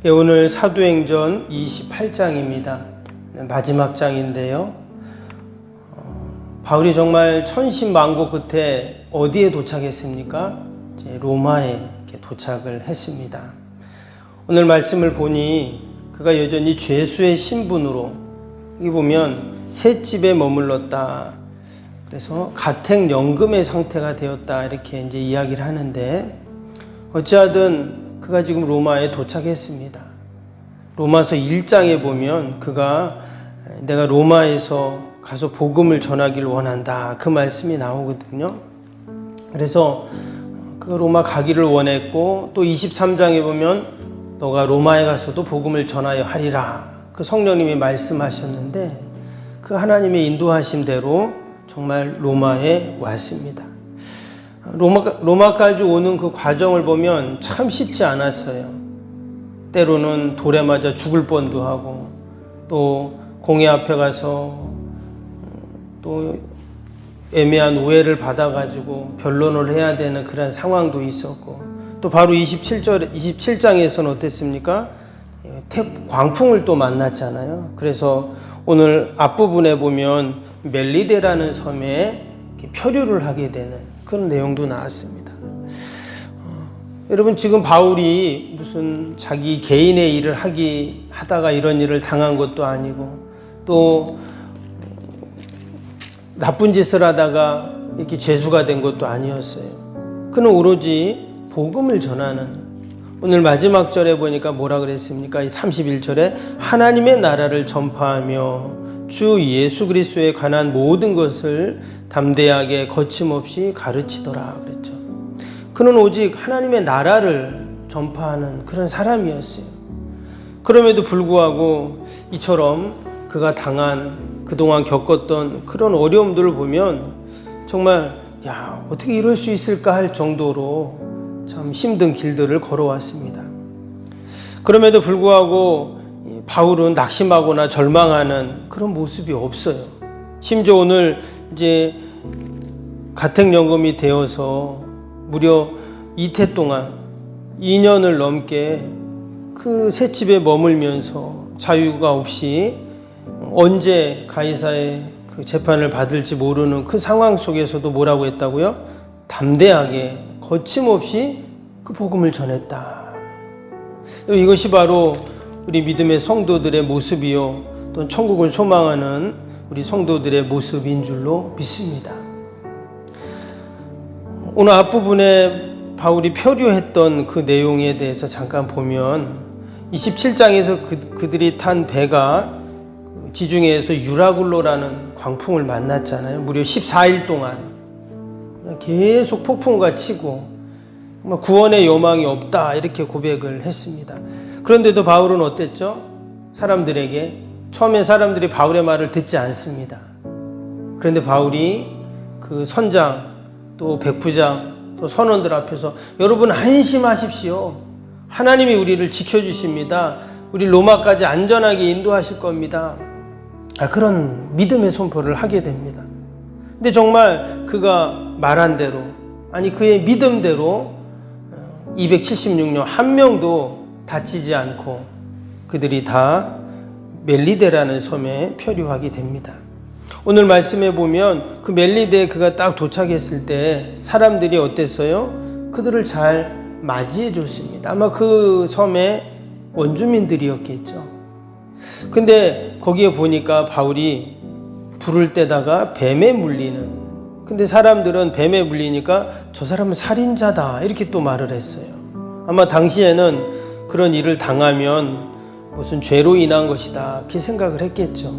오늘 사도행전 28장입니다. 마지막 장인데요. 바울이 정말 천신만고 끝에 어디에 도착했습니까? 로마에 도착을 했습니다. 오늘 말씀을 보니 그가 여전히 죄수의 신분으로, 여기 보면 새 집에 머물렀다. 그래서 가택연금의 상태가 되었다. 이렇게 이제 이야기를 하는데, 어찌하든 그가 지금 로마에 도착했습니다. 로마서 1장에 보면 그가 내가 로마에서 가서 복음을 전하기를 원한다. 그 말씀이 나오거든요. 그래서 그 로마 가기를 원했고, 또 23장에 보면 너가 로마에 가서도 복음을 전하여 하리라. 그 성령님이 말씀하셨는데 그 하나님의 인도하심대로 정말 로마에 왔습니다. 로마까지 오는 그 과정을 보면 참 쉽지 않았어요. 때로는 돌에 맞아 죽을 뻔도 하고, 또 공회 앞에 가서 또 애매한 오해를 받아가지고 변론을 해야 되는 그런 상황도 있었고, 또 바로 27장에서는 어땠습니까? 광풍을 또 만났잖아요. 그래서 오늘 앞부분에 보면 멜리데라는 섬에 표류를 하게 되는 그런 내용도 나왔습니다. 여러분, 지금 바울이 무슨 자기 개인의 일을 하다가 이런 일을 당한 것도 아니고, 또 나쁜 짓을 하다가 이렇게 죄수가 된 것도 아니었어요. 그는 오로지 복음을 전하는, 오늘 마지막 절에 보니까 뭐라 그랬습니까? 31절에 하나님의 나라를 전파하며 주 예수 그리스도에 관한 모든 것을 담대하게 거침없이 가르치더라 그랬죠. 그는 오직 하나님의 나라를 전파하는 그런 사람이었어요. 그럼에도 불구하고 이처럼 그가 그동안 겪었던 그런 어려움들을 보면 정말 어떻게 이럴 수 있을까 할 정도로 참 힘든 길들을 걸어왔습니다. 그럼에도 불구하고 바울은 낙심하거나 절망하는 그런 모습이 없어요. 심지어 오늘 이제 가택연금이 되어서 무려 이태 동안 2년을 넘게 그 셋집에 머물면서 자유가 없이 언제 가이사의 그 재판을 받을지 모르는 그 상황 속에서도 뭐라고 했다고요? 담대하게 거침없이 그 복음을 전했다. 이것이 바로 우리 믿음의 성도들의 모습이요, 또 천국을 소망하는 우리 성도들의 모습인 줄로 믿습니다. 오늘 앞부분에 바울이 표류했던 그 내용에 대해서 잠깐 보면 27장에서 그들이 탄 배가 지중해에서 유라굴로라는 광풍을 만났잖아요. 무려 14일 동안 계속 폭풍과 치고 구원의 여망이 없다 이렇게 고백을 했습니다. 그런데도 바울은 어땠죠? 처음에 사람들이 바울의 말을 듣지 않습니다. 그런데 바울이 그 선장, 또 백부장, 또 선원들 앞에서 여러분 안심하십시오. 하나님이 우리를 지켜주십니다. 우리 로마까지 안전하게 인도하실 겁니다. 그런 믿음의 선포를 하게 됩니다. 근데 정말 그가 말한 대로, 그의 믿음대로 276명 한 명도 다치지 않고 그들이 다 멜리데라는 섬에 표류하게 됩니다. 오늘 말씀에 보면 그 멜리데에 그가 딱 도착했을 때 사람들이 어땠어요? 그들을 잘 맞이해 줬습니다. 아마 그 섬의 원주민들이었겠죠. 근데 거기에 보니까 바울이 부를 때다가 뱀에 물리는, 근데 사람들은 뱀에 물리니까 저 사람은 살인자다 이렇게 또 말을 했어요. 아마 당시에는 그런 일을 당하면 무슨 죄로 인한 것이다 이렇게 생각을 했겠죠.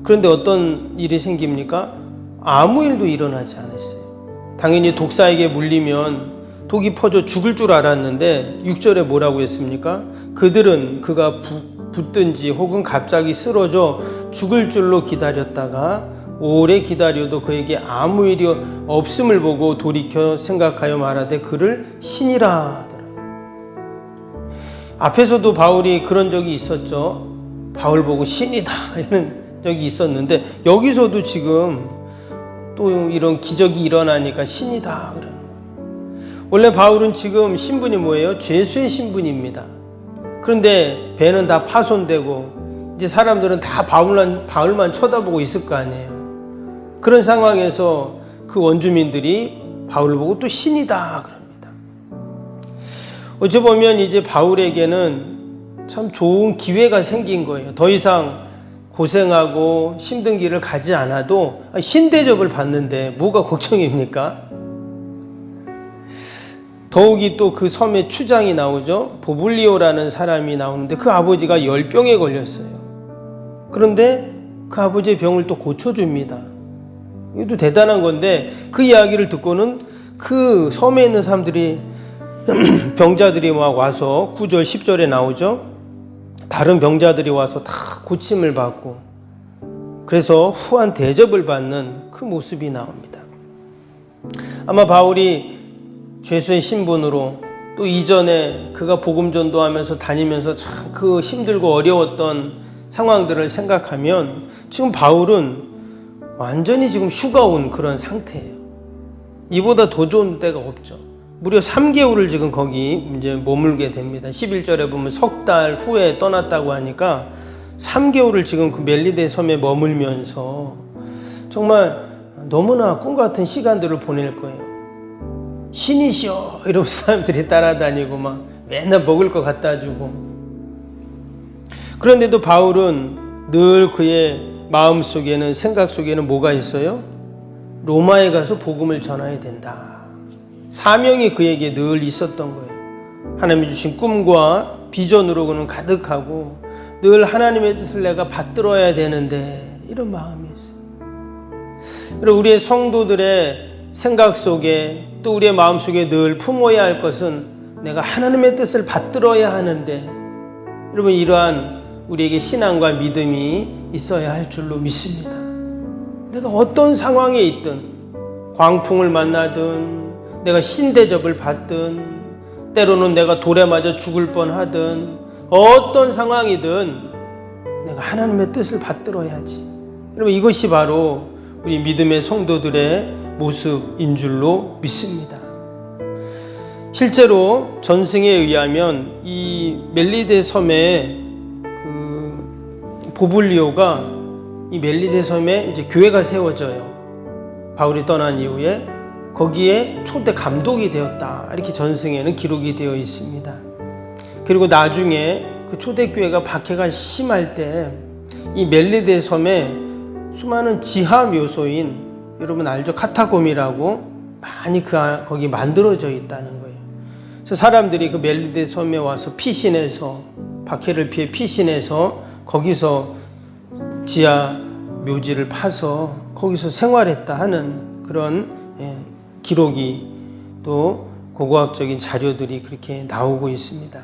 그런데 어떤 일이 생깁니까? 아무 일도 일어나지 않았어요. 당연히 독사에게 물리면 독이 퍼져 죽을 줄 알았는데 6절에 뭐라고 했습니까? 그들은 그가 붙든지 혹은 갑자기 쓰러져 죽을 줄로 기다렸다가 오래 기다려도 그에게 아무 일이 없음을 보고 돌이켜 생각하여 말하되 그를 신이라 하더라. 앞에서도 바울이 그런 적이 있었죠. 바울 보고 신이다 이런 적이 있었는데 여기서도 지금 또 이런 기적이 일어나니까 신이다 그러는. 원래 바울은 지금 신분이 뭐예요? 죄수의 신분입니다. 그런데 배는 다 파손되고 이제 사람들은 다 바울만 쳐다보고 있을 거 아니에요. 그런 상황에서 그 원주민들이 바울을 보고 또 신이다 그럽니다. 어찌 보면 이제 바울에게는 참 좋은 기회가 생긴 거예요. 더 이상 고생하고 힘든 길을 가지 않아도 신 대접을 받는데 뭐가 걱정입니까? 더욱이 또 그 섬에 추장이 나오죠. 보블리오라는 사람이 나오는데 그 아버지가 열병에 걸렸어요. 그런데 그 아버지의 병을 또 고쳐줍니다. 이것도 대단한 건데 그 이야기를 듣고는 그 섬에 있는 사람들이 병자들이 막 와서 9절 10절에 나오죠. 다른 병자들이 와서 다 고침을 받고 그래서 후한 대접을 받는 그 모습이 나옵니다. 아마 바울이 죄수의 신분으로 또 이전에 그가 복음 전도하면서 다니면서 참 그 힘들고 어려웠던 상황들을 생각하면 지금 바울은 완전히 지금 휴가 온 그런 상태예요. 이보다 더 좋은 때가 없죠. 무려 3개월을 지금 거기 이제 머물게 됩니다. 11절에 보면 석 달 후에 떠났다고 하니까 3개월을 지금 그 멜리데 섬에 머물면서 정말 너무나 꿈 같은 시간들을 보낼 거예요. 신이시여 이러면서 사람들이 따라다니고 막 맨날 먹을 거 갖다 주고. 그런데도 바울은 늘 그의 마음속에는 생각 속에는 뭐가 있어요? 로마에 가서 복음을 전해야 된다. 사명이 그에게 늘 있었던 거예요. 하나님이 주신 꿈과 비전으로 그는 가득하고 늘 하나님의 뜻을 내가 받들어야 되는데 이런 마음이 있어요. 그리고 우리의 성도들의 생각 속에 또 우리의 마음속에 늘 품어야 할 것은 내가 하나님의 뜻을 받들어야 하는데 여러분 이러한 우리에게 신앙과 믿음이 있어야 할 줄로 믿습니다. 내가 어떤 상황에 있든 광풍을 만나든 내가 신대접을 받든 때로는 내가 돌에 맞아 죽을 뻔하든 어떤 상황이든 내가 하나님의 뜻을 받들어야지. 여러분 이것이 바로 우리 믿음의 성도들의 모습인 줄로 믿습니다. 실제로 전승에 의하면 이 멜리데 섬에 그 보블리오가 이 멜리데 섬에 이제 교회가 세워져요. 바울이 떠난 이후에 거기에 초대 감독이 되었다. 이렇게 전승에는 기록이 되어 있습니다. 그리고 나중에 그 초대교회가 박해가 심할 때 이 멜리데 섬에 수많은 지하 묘소인 여러분 알죠? 카타콤이라고 많이 거기 만들어져 있다는 거예요. 그래서 사람들이 그 멜리데 섬에 와서 피신해서 박해를 피해 피신해서 거기서 지하 묘지를 파서 거기서 생활했다 하는 그런 기록이 또 고고학적인 자료들이 그렇게 나오고 있습니다.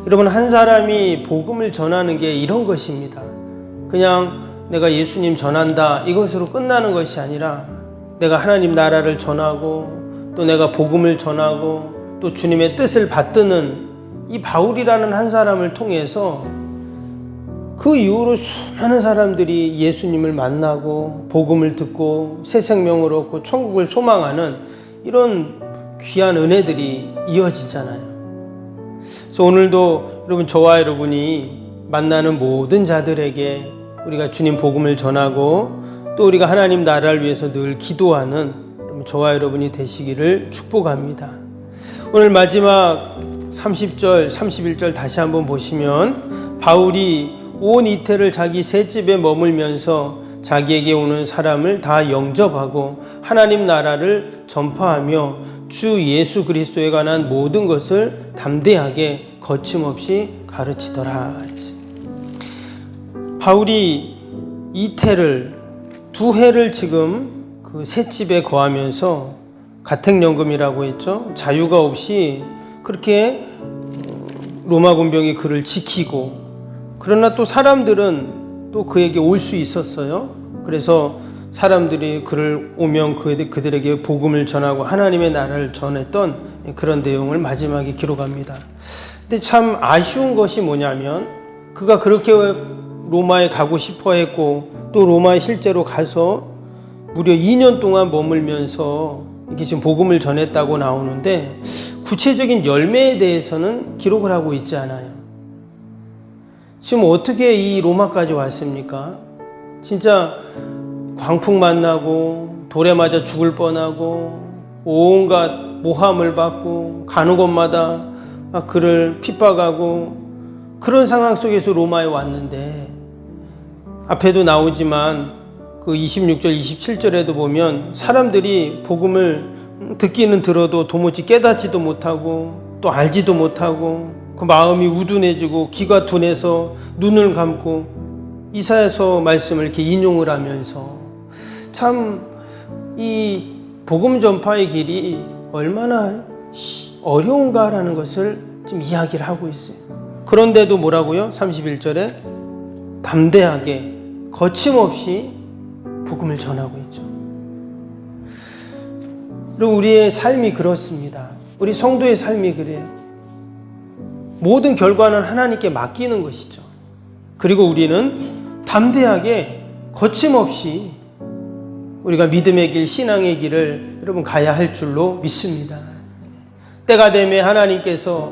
여러분 한 사람이 복음을 전하는 게 이런 것입니다. 그냥 내가 예수님 전한다 이것으로 끝나는 것이 아니라 내가 하나님 나라를 전하고 또 내가 복음을 전하고 또 주님의 뜻을 받드는 이 바울이라는 한 사람을 통해서 그 이후로 수많은 사람들이 예수님을 만나고 복음을 듣고 새 생명을 얻고 천국을 소망하는 이런 귀한 은혜들이 이어지잖아요. 그래서 오늘도 여러분 저와 여러분이 만나는 모든 자들에게 우리가 주님 복음을 전하고 또 우리가 하나님 나라를 위해서 늘 기도하는 저와 여러분이 되시기를 축복합니다. 오늘 마지막 30절, 31절 다시 한번 보시면 바울이 온 이태를 자기 셋집에 머물면서 자기에게 오는 사람을 다 영접하고 하나님 나라를 전파하며 주 예수 그리스도에 관한 모든 것을 담대하게 거침없이 가르치더라. 바울이 이태를 2해를 지금 그 셋집에 거하면서 가택연금이라고 했죠. 자유가 없이 그렇게 로마 군병이 그를 지키고 그러나 또 사람들은 또 그에게 올 수 있었어요. 그래서 사람들이 그를 오면 그들에게 복음을 전하고 하나님의 나라를 전했던 그런 내용을 마지막에 기록합니다. 근데 참 아쉬운 것이 뭐냐면 그가 그렇게 로마에 가고 싶어 했고 또 로마에 실제로 가서 무려 2년 동안 머물면서 이게 지금 복음을 전했다고 나오는데 구체적인 열매에 대해서는 기록을 하고 있지 않아요. 지금 어떻게 이 로마까지 왔습니까? 진짜 광풍 만나고 돌에 맞아 죽을 뻔하고 온갖 모함을 받고 가는 곳마다 막 그를 핍박하고 그런 상황 속에서 로마에 왔는데, 앞에도 나오지만 그 26절 27절에도 보면 사람들이 복음을 듣기는 들어도 도무지 깨닫지도 못하고 또 알지도 못하고 그 마음이 우둔해지고 귀가 둔해서 눈을 감고 이사야서 말씀을 이렇게 인용을 하면서 참 이 복음 전파의 길이 얼마나 어려운가라는 것을 지금 이야기를 하고 있어요. 그런데도 뭐라고요? 31절에 담대하게 거침없이 복음을 전하고 있죠. 그리고 우리의 삶이 그렇습니다. 우리 성도의 삶이 그래요. 모든 결과는 하나님께 맡기는 것이죠. 그리고 우리는 담대하게 거침없이 우리가 믿음의 길, 신앙의 길을 여러분 가야 할 줄로 믿습니다. 때가 되면 하나님께서,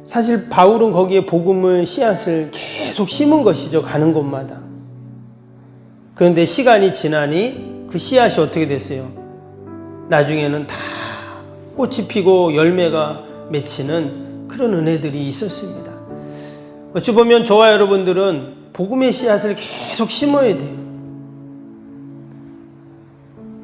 사실 바울은 거기에 복음의 씨앗을 계속 심은 것이죠. 가는 곳마다. 그런데 시간이 지나니 그 씨앗이 어떻게 됐어요? 나중에는 다 꽃이 피고 열매가 맺히는 그런 은혜들이 있었습니다. 어찌 보면 저와 여러분들은 복음의 씨앗을 계속 심어야 돼요.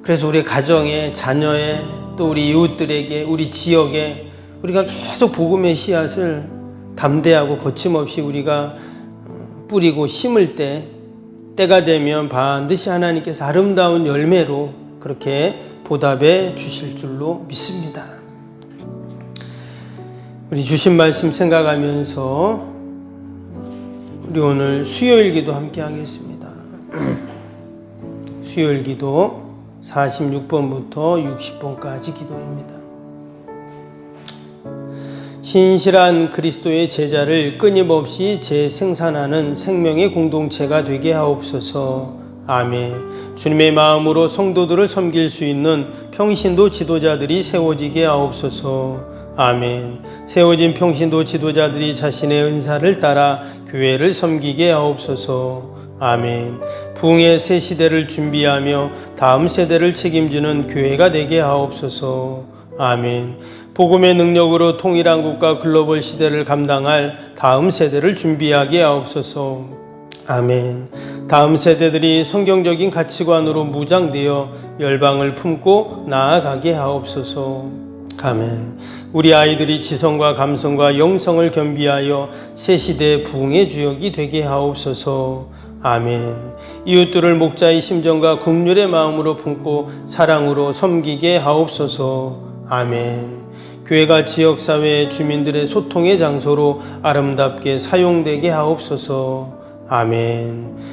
그래서 우리 가정에, 자녀에, 또 우리 이웃들에게, 우리 지역에 우리가 계속 복음의 씨앗을 담대하고 거침없이 우리가 뿌리고 심을 때, 때가 되면 반드시 하나님께서 아름다운 열매로 그렇게 보답해 주실 줄로 믿습니다. 우리 주신 말씀 생각하면서 우리 오늘 수요일 기도 함께 하겠습니다. 수요일 기도 46번부터 60번까지 기도입니다. 신실한 그리스도의 제자를 끊임없이 재생산하는 생명의 공동체가 되게 하옵소서. 아멘. 주님의 마음으로 성도들을 섬길 수 있는 평신도 지도자들이 세워지게 하옵소서. 아멘. 세워진 평신도 지도자들이 자신의 은사를 따라 교회를 섬기게 하옵소서. 아멘. 부흥의 새 시대를 준비하며 다음 세대를 책임지는 교회가 되게 하옵소서. 아멘. 복음의 능력으로 통일한 국가 글로벌 시대를 감당할 다음 세대를 준비하게 하옵소서. 아멘. 다음 세대들이 성경적인 가치관으로 무장되어 열방을 품고 나아가게 하옵소서. 아멘. 우리 아이들이 지성과 감성과 영성을 겸비하여 새 시대의 부흥의 주역이 되게 하옵소서. 아멘. 이웃들을 목자의 심정과 긍휼의 마음으로 품고 사랑으로 섬기게 하옵소서. 아멘. 교회가 지역사회의 주민들의 소통의 장소로 아름답게 사용되게 하옵소서. 아멘.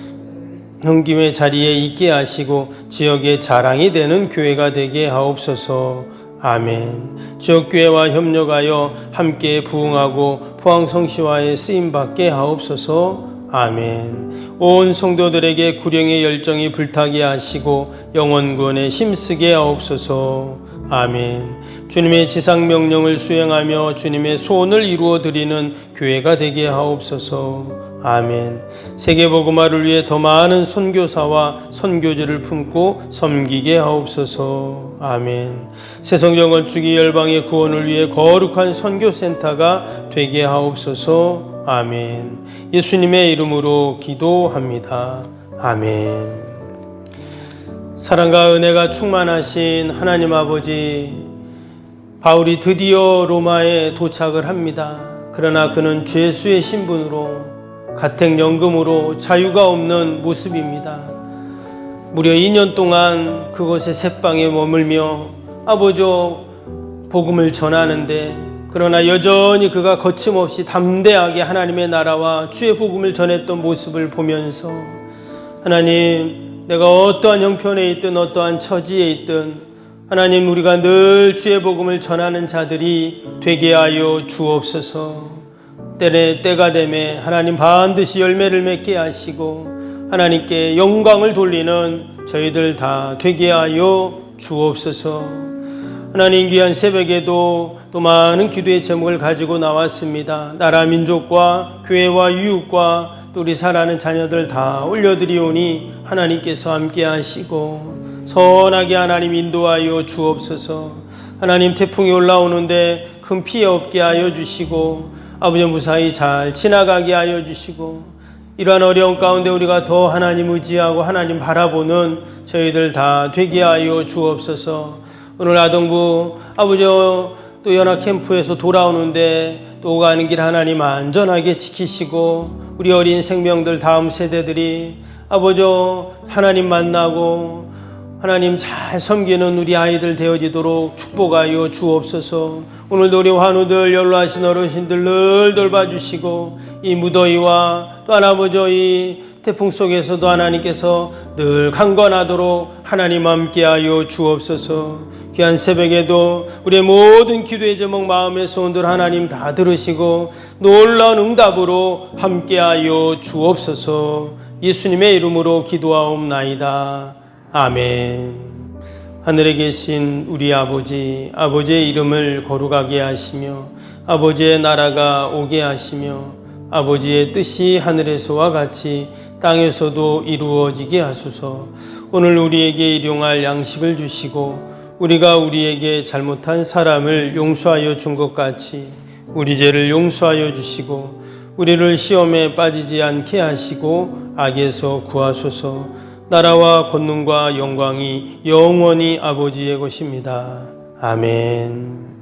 흥김의 자리에 있게 하시고 지역의 자랑이 되는 교회가 되게 하옵소서. 아멘. 지역교회와 협력하여 함께 부흥하고 포항성시와의 쓰임받게 하옵소서. 아멘. 온 성도들에게 구령의 열정이 불타게 하시고 영원구원에 힘쓰게 하옵소서. 아멘. 주님의 지상명령을 수행하며 주님의 소원을 이루어 드리는 교회가 되게 하옵소서. 아멘. 세계복음화를 위해 더 많은 선교사와 선교지를 품고 섬기게 하옵소서. 아멘. 새성경 건축이 열방의 구원을 위해 거룩한 선교센터가 되게 하옵소서. 아멘. 예수님의 이름으로 기도합니다. 아멘. 사랑과 은혜가 충만하신 하나님 아버지, 바울이 드디어 로마에 도착을 합니다. 그러나 그는 죄수의 신분으로 가택연금으로 자유가 없는 모습입니다. 무려 2년 동안 그곳의 셋방에 머물며 아버지 복음을 전하는데, 그러나 여전히 그가 거침없이 담대하게 하나님의 나라와 주의 복음을 전했던 모습을 보면서, 하나님, 내가 어떠한 형편에 있든 어떠한 처지에 있든 하나님, 우리가 늘 주의 복음을 전하는 자들이 되게 하여 주옵소서. 때가 되매 하나님 반드시 열매를 맺게 하시고 하나님께 영광을 돌리는 저희들 다 되게 하여 주옵소서. 하나님 귀한 새벽에도 또 많은 기도의 제목을 가지고 나왔습니다. 나라 민족과 교회와 이웃과 또 우리 사랑하는 자녀들 다 올려드리오니 하나님께서 함께 하시고 선하게 하나님 인도하여 주옵소서. 하나님 태풍이 올라오는데 큰 피해 없게 하여 주시고 아버지 무사히 잘 지나가게 하여 주시고 이러한 어려운 가운데 우리가 더 하나님 의지하고 하나님 바라보는 저희들 다 되게 하여 주옵소서. 오늘 아동부 아버지 또 연합 캠프에서 돌아오는데 또 가는 길 하나님 안전하게 지키시고 우리 어린 생명들 다음 세대들이 아버지 하나님 만나고 하나님 잘 섬기는 우리 아이들 되어지도록 축복하여 주옵소서. 오늘도 우리 환우들 연로하신 어르신들 늘 돌봐주시고 이 무더위와 또 아버지 이 태풍 속에서도 하나님께서 늘 강건하도록 하나님 함께하여 주옵소서. 귀한 새벽에도 우리의 모든 기도의 제목 마음의 소원들 하나님 다 들으시고 놀라운 응답으로 함께하여 주옵소서. 예수님의 이름으로 기도하옵나이다. 아멘. 하늘에 계신 우리 아버지, 아버지의 이름을 거룩하게 하시며 아버지의 나라가 오게 하시며 아버지의 뜻이 하늘에서와 같이 땅에서도 이루어지게 하소서. 오늘 우리에게 일용할 양식을 주시고 우리가 우리에게 잘못한 사람을 용서하여 준 것 같이 우리 죄를 용서하여 주시고 우리를 시험에 빠지지 않게 하시고 악에서 구하소서. 나라와 권능과 영광이 영원히 아버지의 것입니다. 아멘.